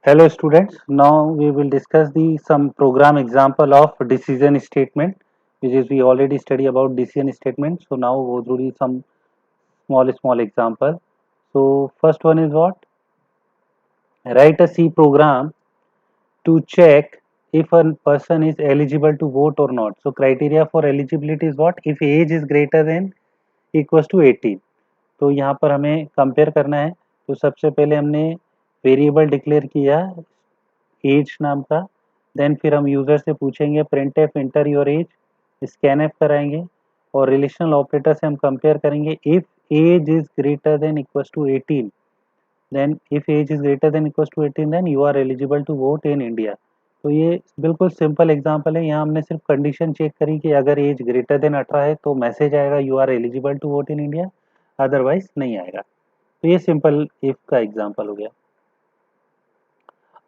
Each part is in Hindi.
Hello students, now we will discuss the some program example of decision statement, which is we already study about decision statement. So now go through some small example. So first one is what? Write a C program to check if a person is eligible to vote or not. So criteria for eligibility is what? If age is greater than equals to 18. तो यहाँ पर हमें कंपेयर करना है. तो सबसे पहले हमने वेरिएबल डिक्लेयर किया एज नाम का. देन फिर हम यूज़र से पूछेंगे print f enter your age, scan f कराएंगे और रिलेशनल ऑपरेटर से हम कंपेयर करेंगे if age is greater than equals to 18. Then if age is greater than equals to 18 then you are eligible to vote in India. तो ये बिल्कुल सिंपल एग्जांपल है. यहाँ हमने सिर्फ कंडीशन चेक करी कि अगर एज ग्रेटर देन 18 है तो मैसेज आएगा you are eligible to vote in India, otherwise नहीं आएगा. तो ये सिंपल इफ का एग्जांपल हो गया.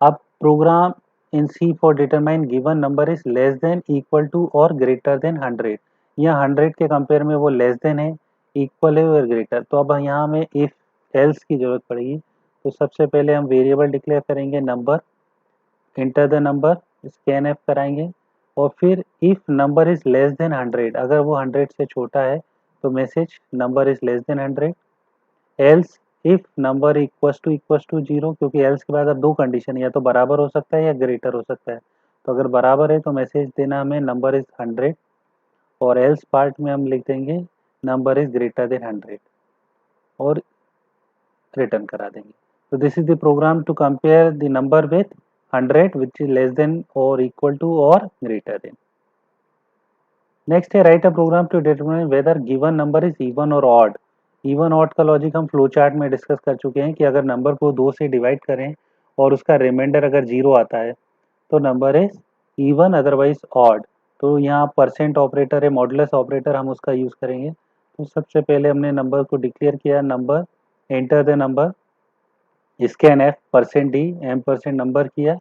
अब program in C for determine given number is less than equal to और ग्रेटर देन 100. यहाँ 100 के कंपेयर में वो लेस देन है, इक्वल है और ग्रेटर. तो अब यहाँ हमें इफ एल्स की जरूरत पड़ेगी. तो सबसे पहले हम वेरिएबल डिक्लेयर करेंगे number, enter the number, scan f कराएंगे और फिर if number is less than 100, अगर वो 100 से छोटा है तो message number is less than 100. Else if number equals to zero, क्योंकि एल्स के बाद अब दो कंडीशन, या तो बराबर हो सकता है या ग्रेटर हो सकता है. तो अगर बराबर है तो मैसेज देना हमें नंबर इज 100 और एल्स पार्ट में हम लिख देंगे नंबर इज ग्रेटर देन 100 और रिटर्न करा देंगे. तो this is the program to compare the number with 100 which is less than और इक्वल टू और ग्रेटर देन. नेक्स्ट है write a program to determine whether given number is even और ऑड. इवन ऑड का लॉजिक हम फ्लो चार्ट में डिस्कस कर चुके हैं कि अगर नंबर को 2 से डिवाइड करें और उसका रिमाइंडर अगर 0 आता है तो number is even otherwise odd. तो यहाँ परसेंट ऑपरेटर है, मॉडुलस ऑपरेटर, हम उसका यूज़ करेंगे. तो सबसे पहले हमने नंबर को डिक्लेयर किया number, enter the number, scan F percent D M percent number किया.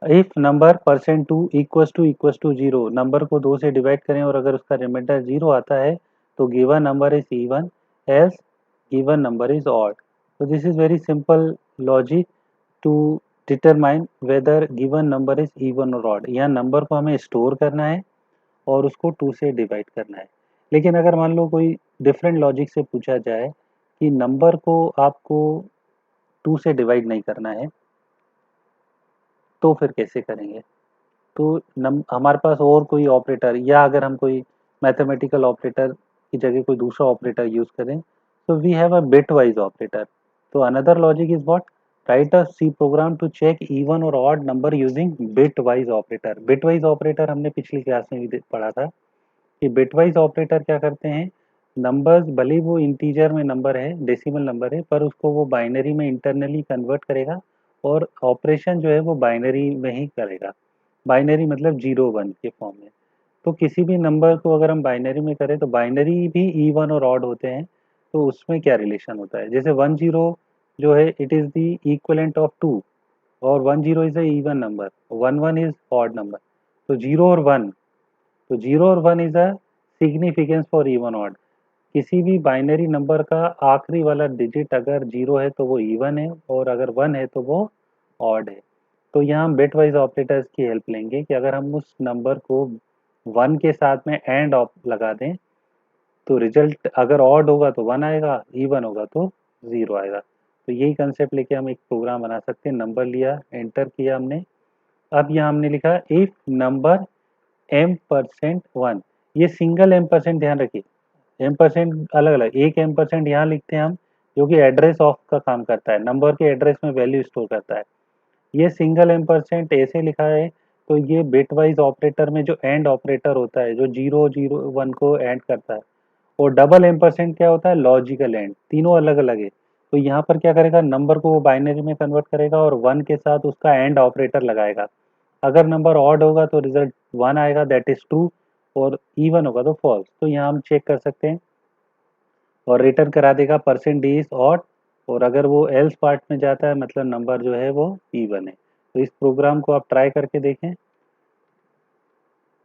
If number percent two equals to zero, number को 2 से डिवाइड करें और अगर उसका रिमाइंडर 0 आता है तो given number is even else given number is odd. तो this is very simple logic to determine whether given number is even और ऑड. यहाँ नंबर को हमें स्टोर करना है और उसको 2 से डिवाइड करना है. लेकिन अगर मान लो कोई डिफरेंट लॉजिक से पूछा जाए कि नंबर को आपको 2 से डिवाइड नहीं करना है तो फिर कैसे करेंगे. तो हमारे पास और कोई ऑपरेटर, या अगर हम कोई मैथमेटिकल ऑपरेटर की जगह कोई दूसरा ऑपरेटर यूज करें तो we have a bitwise operator. तो another logic is what? Write a C program to check even और odd number using bitwise operator. Bitwise operator हमने पिछली क्लास में भी पढ़ा था कि बिट वाइज ऑपरेटर क्या करते हैं, नंबर्स भले ही वो इंटीजर में नंबर है, डेसिमल नंबर है, पर उसको वो बाइनरी में इंटरनली कन्वर्ट करेगा और ऑपरेशन जो है वो बाइनरी में ही करेगा. बाइनरी मतलब 0 1 के फॉर्म में. तो किसी भी नंबर को अगर हम बाइनरी में करें तो बाइनरी भी इवन और ऑड होते हैं. तो उसमें क्या रिलेशन होता है, जैसे 10 जो है it is the equivalent of 2 और 10 is a even number, 11 is odd number. तो 0 और 1, तो 0 और 1 is a significance for even odd. किसी भी बाइनरी नंबर का आखिरी वाला डिजिट अगर 0 है तो वो इवन है और अगर 1 है तो वो ऑड है. तो यहाँ हम बिट वाइज ऑपरेटर्स की हेल्प लेंगे कि अगर हम उस नंबर को 1 के साथ में एंड ऑप लगा दें तो रिजल्ट अगर ऑड होगा तो 1 आएगा, इवन होगा तो 0 आएगा. तो यही कंसेप्ट लेके हम एक प्रोग्राम बना सकते हैं. नंबर लिया, एंटर किया हमने. अब यहाँ हमने लिखा इफ नंबर m%1, ये सिंगल m%, ध्यान रखिए m% अलग अलग, एक m% यहाँ लिखते हैं हम जो कि एड्रेस ऑफ का काम करता है, नंबर के एड्रेस में वैल्यू स्टोर करता है. ये सिंगल m% ऐसे लिखा है तो ये बिट वाइज ऑपरेटर में जो एंड ऑपरेटर होता है जो 0 0 1 को एंड करता है. और डबल m% क्या होता है, लॉजिकल एंड. तीनों अलग अलग है. तो यहाँ पर क्या करेगा, नंबर को वो बाइनरी में कन्वर्ट करेगा और 1 के साथ उसका एंड ऑपरेटर लगाएगा. अगर नंबर ऑड होगा तो रिजल्ट 1 आएगा, दैट इज ट्रू, और इवन होगा तो फॉल्स. तो यहाँ हम चेक कर सकते हैं और रिटर्न करा देगा परसेंट डी इज ऑड. और अगर वो एल्स पार्ट में जाता है मतलब नंबर जो है वो इवन है. तो इस प्रोग्राम को आप ट्राई करके देखें.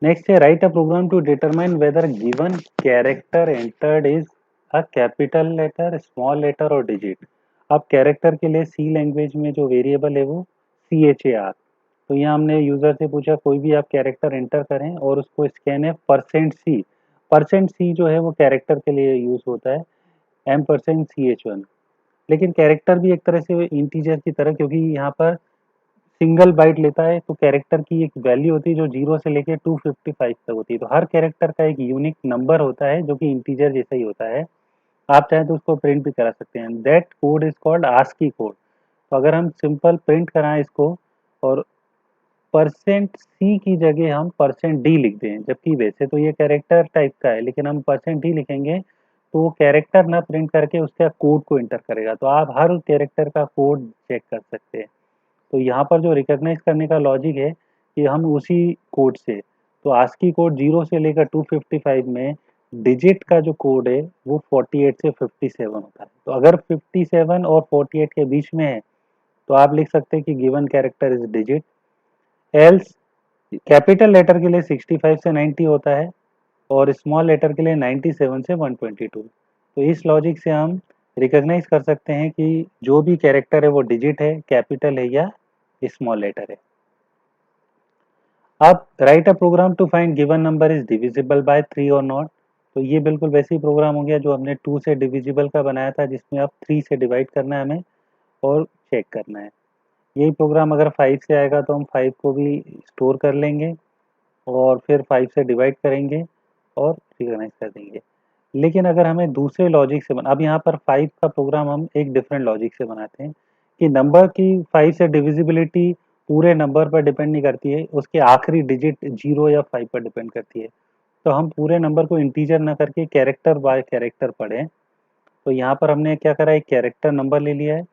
नेक्स्ट है write a program to determine whether given character entered is a capital letter, small letter और डिजिट. अब कैरेक्टर के लिए सी लैंग्वेज में जो वेरिएबल है वो CHAR। तो यहाँ हमने यूज़र से पूछा कोई भी आप कैरेक्टर एंटर करें और उसको स्कैन है %C। %C जो है वो कैरेक्टर के लिए यूज़ होता है, M%CH1। लेकिन कैरेक्टर भी एक तरह से इंटीजर की तरह, क्योंकि यहाँ पर सिंगल बाइट लेता है, तो कैरेक्टर की एक वैल्यू होती है जो 0 से लेके 255 तक होती है। तो हर कैरेक्टर का एक यूनिक नंबर होता है जो कि इंटीजर जैसा ही होता है। आप चाहें तो उसको प्रिंट भी करा सकते हैं। That code is called ASCII code. तो अगर हम सिंपल प्रिंट कराएं इसको और %C की जगह हम %D लिख दें, जबकि वैसे तो ये कैरेक्टर टाइप का है, लेकिन हम %D लिखेंगे तो वो कैरेक्टर ना प्रिंट करके उसका कोड को एंटर करेगा। तो आप हर कैरेक्टर का कोड चेक कर सकते हैं। तो यहाँ पर जो रिकॉग्नाइज करने का लॉजिक है कि हम उसी कोड से, तो आस्की कोड 0 से लेकर 255 में डिजिट का जो कोड है वो 48 से 57 होता है। तो अगर 57 और 48 के बीच में है तो आप लिख सकते हैं कि given character is digit. Else capital letter के लिए 65 से 90 होता है और स्मॉल लेटर के लिए 97 से 122। तो इस लॉजिक से हम रिकॉग्नाइज कर सकते हैं कि जो भी कैरेक्टर है वो डिजिट है, कैपिटल है या स्मॉल लेटर है। अब write a program to find given number is divisible by 3 और नॉट। तो ये बिल्कुल वैसे ही प्रोग्राम हो गया जो हमने 2 से डिविजिबल का बनाया था, जिसमें अब 3 से डिवाइड करना है हमें और चेक करना है। यही प्रोग्राम अगर 5 से आएगा तो हम 5 को भी स्टोर कर लेंगे और फिर 5 से डिवाइड करेंगे और रिकॉग्नाइज कर देंगे। लेकिन अगर हमें दूसरे लॉजिक से अब यहाँ पर 5 का प्रोग्राम हम एक डिफरेंट लॉजिक से बनाते हैं कि नंबर की 5 से डिविजिबिलिटी पूरे नंबर पर डिपेंड नहीं करती है, उसके आखिरी डिजिट 0 या 5 पर डिपेंड करती है। तो हम पूरे नंबर को इंटीजर ना करके कैरेक्टर बाय कैरेक्टर पढ़ें। तो यहाँ पर हमने क्या करा, एक कैरेक्टर नंबर ले लिया है,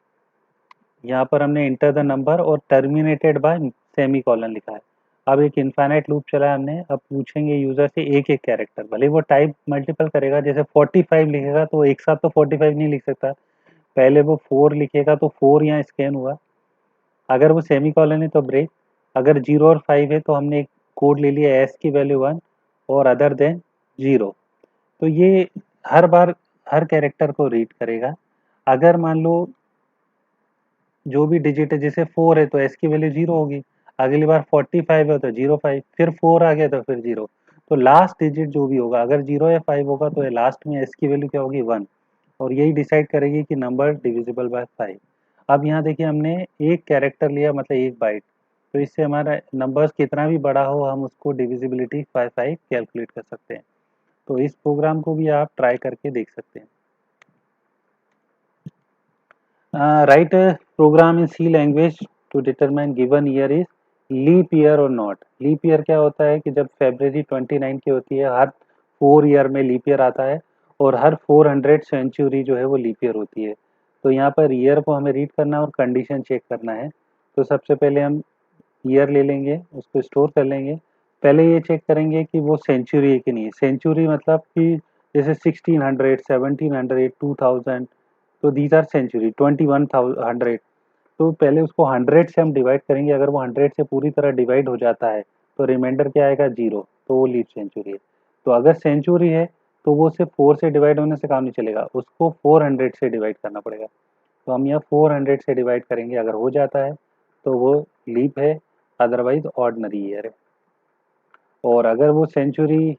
यहाँ पर हमने इंटर द नंबर और टर्मिनेटेड बाय सेमी कॉलन लिखा है। अब एक इनफाइनाइट लूप चला है हमने, अब पूछेंगे यूजर से एक एक कैरेक्टर, भले वो टाइप मल्टीपल करेगा, जैसे 45 लिखेगा तो एक साथ तो 45 नहीं लिख सकता, पहले वो 4 लिखेगा तो 4 यहाँ स्कैन हुआ, अगर वो सेमी कॉलन है तो ब्रेक, अगर 0 और 5 है तो हमने एक कोड ले लिया एस की वैल्यू 1 और अदर देन 0। तो ये हर बार हर कैरेक्टर को रीड करेगा। अगर मान लो जो भी डिजिट है, जैसे 4 है तो एस की वैल्यू 0 होगी, अगली बार 45 है तो 05, फिर 4 आ गया तो फिर 0। तो लास्ट डिजिट जो भी होगा, अगर 0 या 5 होगा तो लास्ट में एस की वैल्यू क्या होगी, 1, और यही डिसाइड करेगी कि नंबर डिविजिबल बाय 5। अब यहाँ देखिए हमने एक कैरेक्टर लिया, मतलब एक बाइट, तो इससे हमारा नंबर्स कितना भी बड़ा हो हम उसको डिविजिबिलिटी बाय 5 कैलकुलेट कर सकते हैं। तो इस प्रोग्राम को भी आप ट्राई करके देख सकते हैं। Write program in C language to determine given year is leap year और नॉट। लीप ईयर क्या होता है कि जब February 29 की होती है, हर 4 ईयर में लीप ईयर आता है और हर 400 सेंचुरी जो है वो लीप ईयर होती है। तो यहाँ पर ईयर को हमें रीड करना है और कंडीशन चेक करना है। तो सबसे पहले हम ईयर ले लेंगे, उसको स्टोर कर लेंगे। पहले ये चेक करेंगे कि वो सेंचुरी है कि नहीं। सेंचुरी मतलब कि जैसे 1600, 1700, 2000, तो दीज आर सेंचुरी। 2100, तो पहले उसको 100 से हम डिवाइड करेंगे, अगर वो 100 से पूरी तरह डिवाइड हो जाता है तो रिमाइंडर क्या आएगा, 0, तो वो लीप सेंचुरी है। तो अगर सेंचुरी है तो वो सिर्फ 4 से डिवाइड होने से काम नहीं चलेगा, उसको 400 से डिवाइड करना पड़ेगा। तो हम यहाँ 400 से डिवाइड करेंगे, अगर हो जाता है तो वो लीप है, अदरवाइज ऑर्डिनरी ईयर है। और अगर वो सेंचुरी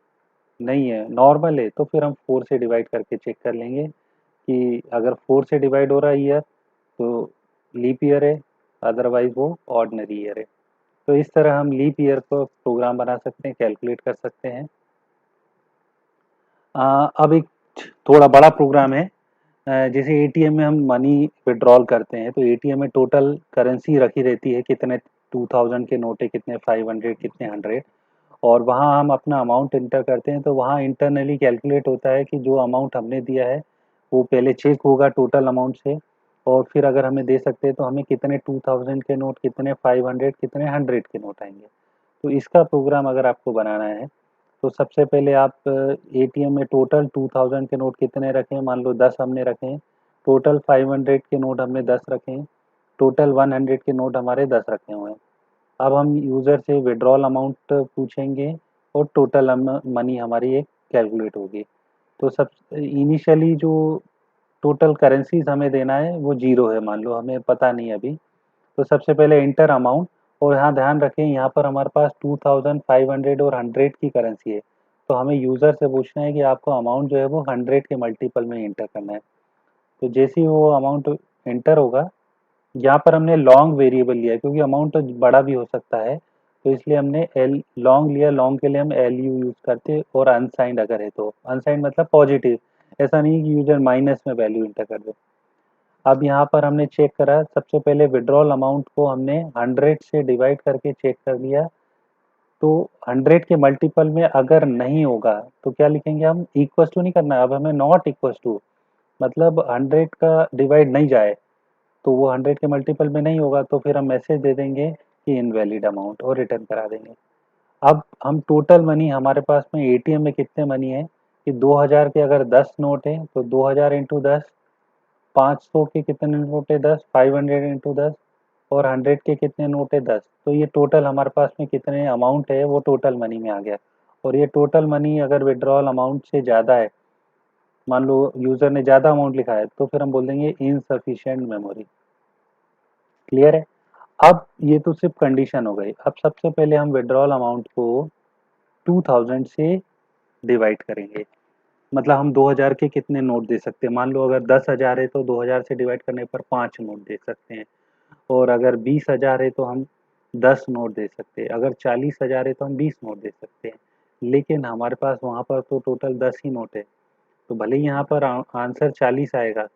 नहीं है, नॉर्मल है, तो फिर हम 4 से डिवाइड करके चेक कर लेंगे कि अगर 4 से डिवाइड हो रहा है ईयर तो लीप ईयर है, अदरवाइज वो ऑर्डिनरी ईयर है। तो इस तरह हम लीप ईयर को प्रोग्राम बना सकते हैं, कैलकुलेट कर सकते हैं। अब एक थोड़ा बड़ा प्रोग्राम है। जैसे एटीएम में हम मनी विड्रॉल करते हैं, तो एटीएम में टोटल करेंसी रखी रहती है, कितने 2000 के नोट है, कितने 500, कितने 100, और वहाँ हम अपना अमाउंट इंटर करते हैं। तो वहाँ इंटरनली कैलकुलेट होता है कि जो अमाउंट हमने दिया है वो पहले चेक होगा टोटल अमाउंट से, और फिर अगर हमें दे सकते हैं तो हमें कितने 2000 के नोट, कितने 500, कितने 100 के नोट आएंगे। तो इसका प्रोग्राम अगर आपको बनाना है तो सबसे पहले आप एटीएम में टोटल 2000 के नोट कितने रखें, मान लो 10 हमने रखे, टोटल 500 के नोट हमने 10 रखे, टोटल 100 के नोट हमारे 10 रखे हुए हैं। अब हम यूज़र से विड्रॉल अमाउंट पूछेंगे और टोटल मनी हमारी एक कैलकुलेट होगी। तो सब इनिशियली जो टोटल करेंसीज हमें देना है वो 0 है, मान लो हमें पता नहीं अभी, तो सबसे पहले इंटर अमाउंट, और यहाँ ध्यान रखें यहाँ पर हमारे पास 2500 और 100 की करेंसी है, तो हमें यूज़र से पूछना है कि आपको अमाउंट जो है वो 100 के मल्टीपल में इंटर करना है। तो जैसे ही वो अमाउंट इंटर होगा, यहाँ पर हमने लॉन्ग वेरिएबल लिया है क्योंकि अमाउंट तो बड़ा भी हो सकता है, तो इसलिए हमने एल लॉन्ग लिया। लॉन्ग के लिए हम एल यू यूज़ करते, और अनसाइंड अगर है तो अनसाइंड मतलब पॉजिटिव, ऐसा नहीं कि यूजर माइनस में वैल्यू इंटर कर दे। अब यहाँ पर हमने चेक करा, सबसे पहले विड्रॉल अमाउंट को हमने 100 से डिवाइड करके चेक कर लिया, तो 100 के मल्टीपल में अगर नहीं होगा तो क्या लिखेंगे हम, इक्वल टू नहीं करना है, अब हमें नॉट इक्वल टू, मतलब 100 का डिवाइड नहीं जाए, तो वो 100 के मल्टीपल में नहीं होगा, तो फिर हम मैसेज दे देंगे कि इनवैलिड अमाउंट और रिटर्न करा देंगे। अब हम टोटल मनी हमारे पास में एटीएम में कितने मनी है कि 2000 के अगर 10 नोट है तो 2000 इंटू 10, 500 के कितने नोट है 10, 500 इंटू 10, और 100 के कितने नोट है 10। तो ये टोटल हमारे पास में कितने अमाउंट है वो टोटल मनी में आ गया। और ये टोटल मनी अगर विड्रॉल अमाउंट से ज़्यादा है, मान लो यूज़र ने ज़्यादा अमाउंट लिखा है, तो फिर हम बोल देंगे इनसफिशिएंट मेमोरी। क्लियर है? अब ये तो सिर्फ कंडीशन हो गई। अब सबसे पहले हम विड्रॉल अमाउंट को 2000 से डिवाइड करेंगे, मतलब हम 2000 के कितने नोट दे सकते हैं। मान लो अगर 10,000 है तो 2000 से डिवाइड करने पर 5 नोट दे सकते हैं, और अगर 20,000 है तो हम 10 नोट दे सकते हैं, अगर 40,000 है तो हम 20 नोट दे सकते हैं। लेकिन हमारे पास वहाँ पर तो टोटल 10 ही नोट है, तो भले ही यहाँ पर आंसर 40 आएगा,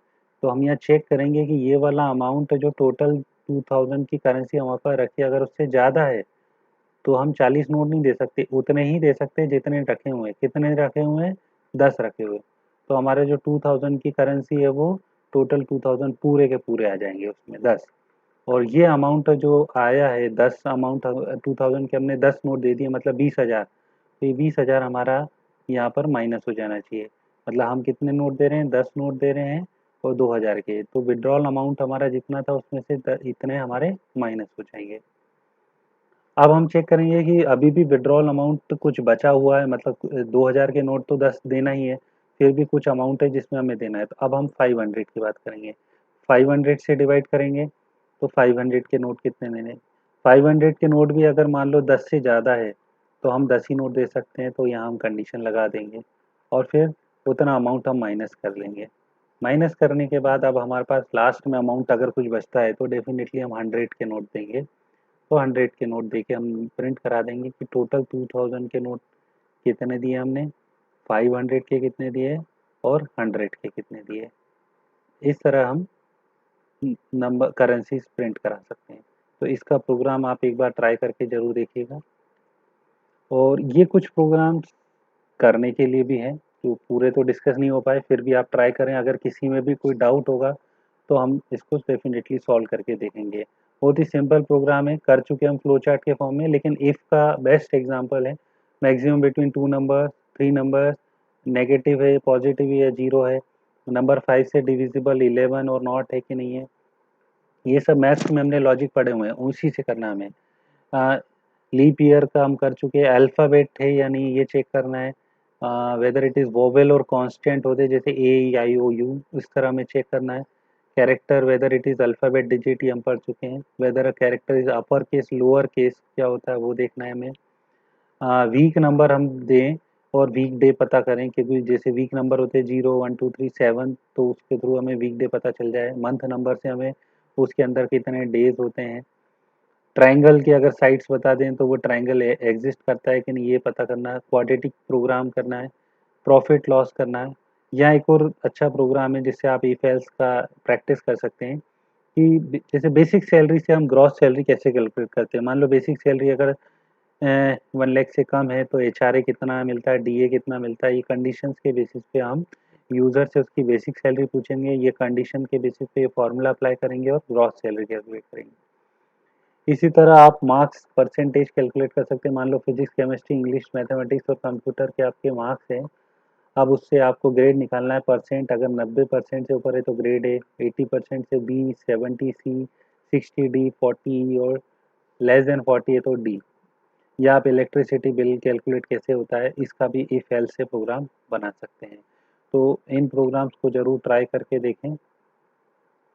तो हम यहाँ चेक करेंगे कि ये वाला अमाउंट जो टोटल 2000 की करेंसी हमारे पास रखी है, अगर उससे ज़्यादा है तो हम 40 नोट नहीं दे सकते, उतने ही दे सकते हैं जितने रखे हुए हैं। कितने रखे हुए हैं? 10 रखे हुए। तो हमारे जो 2000 की करेंसी है वो टोटल 2000 पूरे के पूरे आ जाएंगे उसमें 10। और ये अमाउंट जो आया है 10 अमाउंट 2000 के हमने 10 नोट दे दिए, मतलब 20,000, तो ये 20,000 हमारा यहाँ पर माइनस हो जाना चाहिए। मतलब हम कितने नोट दे रहे हैं? 10 नोट दे रहे हैं और 2000 के, तो विड्रॉल अमाउंट हमारा जितना था उसमें से इतने हमारे माइनस हो जाएंगे। अब हम चेक करेंगे कि अभी भी विड्रॉल अमाउंट कुछ बचा हुआ है, मतलब 2000 के नोट तो 10 देना ही है, फिर भी कुछ अमाउंट है जिसमें हमें देना है। तो अब हम 500 की बात करेंगे, 500 से डिवाइड करेंगे, तो 500 के नोट कितने देने। 500 के नोट भी अगर मान लो 10 से ज़्यादा है तो हम 10 ही नोट दे सकते हैं, तो यहाँ हम कंडीशन लगा देंगे और फिर उतना अमाउंट हम माइनस कर लेंगे। माइनस करने के बाद अब हमारे पास लास्ट में अमाउंट अगर कुछ बचता है तो डेफिनेटली हम 100 के नोट देंगे। तो 100 के नोट देके हम प्रिंट करा देंगे कि टोटल 2000 के नोट कितने दिए हमने, 500 के कितने दिए और 100 के कितने दिए। इस तरह हम नंबर करेंसीज प्रिंट करा सकते हैं। तो इसका प्रोग्राम आप एक बार ट्राई करके ज़रूर देखिएगा। और ये कुछ प्रोग्राम्स करने के लिए भी हैं जो पूरे तो डिस्कस नहीं हो पाए, फिर भी आप ट्राई करें। अगर किसी में भी कोई डाउट होगा तो हम इसको डेफिनेटली सॉल्व करके देखेंगे। बहुत ही सिंपल प्रोग्राम है, कर चुके हम फ्लो चार्ट के फॉर्म में, लेकिन इफ़ का बेस्ट एग्जांपल है। Maximum between two number, three number, negative है, पॉजिटिव है या जीरो है, नंबर 5 से डिविजिबल 11 और नॉट है कि नहीं है। ये सब मैथ्स में हमने लॉजिक पढ़े हुए हैं, उसी से करना हमें। लीप ईयर का हम कर चुके हैं, अल्फ़ाबेट है या नहीं ये चेक करना है, वेदर इट इज़ वोवेल और कांस्टेंट होते हैं जैसे ए ई आई ओ यू, इस तरह हमें चेक करना है। Character whether it is alphabet digit ये हम पढ़ चुके हैं। Weather a character is upper case lower case क्या होता है वो देखना है हमें। वीक नंबर हम दें और वीक डे पता करें, क्योंकि जैसे वीक नंबर होते हैं 0 1 2 3 7, तो उसके थ्रू हमें वीक डे पता चल जाए। मंथ नंबर से हमें उसके अंदर कितने डेज होते हैं। ट्रायंगल की अगर साइड्स बता दें तो वो ट्रायंगल एग्जिस्ट करता है कि नहीं ये पता करना है। क्वाड्रेटिक प्रोग्राम करना है, प्रॉफिट लॉस करना है। या एक और अच्छा प्रोग्राम है जिससे आप इफ एल्स का प्रैक्टिस कर सकते हैं कि जैसे बेसिक सैलरी से हम ग्रॉस सैलरी कैसे कैलकुलेट करते हैं। मान लो बेसिक सैलरी अगर 1 लाख से कम है तो एच आर ए कितना मिलता है, डी ए कितना मिलता है। ये कंडीशंस के बेसिस पे हम यूज़र से उसकी बेसिक सैलरी पूछेंगे, ये कंडीशन के बेसिस पे ये फार्मूला अप्लाई करेंगे और ग्रॉस सैलरी कैलकुलेट करेंगे। इसी तरह आप मार्क्स परसेंटेज कैलकुलेट कर सकते हैं। मान लो फिजिक्स, केमिस्ट्री, इंग्लिश, मैथमेटिक्स और कंप्यूटर के आपके मार्क्स हैं, अब उससे आपको ग्रेड निकालना है परसेंट। अगर 90% से ऊपर है तो ग्रेड ए, 80% से बी, 70 सी, 60 डी, 40 और लेस देन 40 है तो डी। या आप इलेक्ट्रिसिटी बिल कैलकुलेट कैसे होता है इसका भी इफ एल्स से प्रोग्राम बना सकते हैं। तो इन प्रोग्राम्स को ज़रूर ट्राई करके देखें।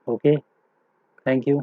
Okay, thank you.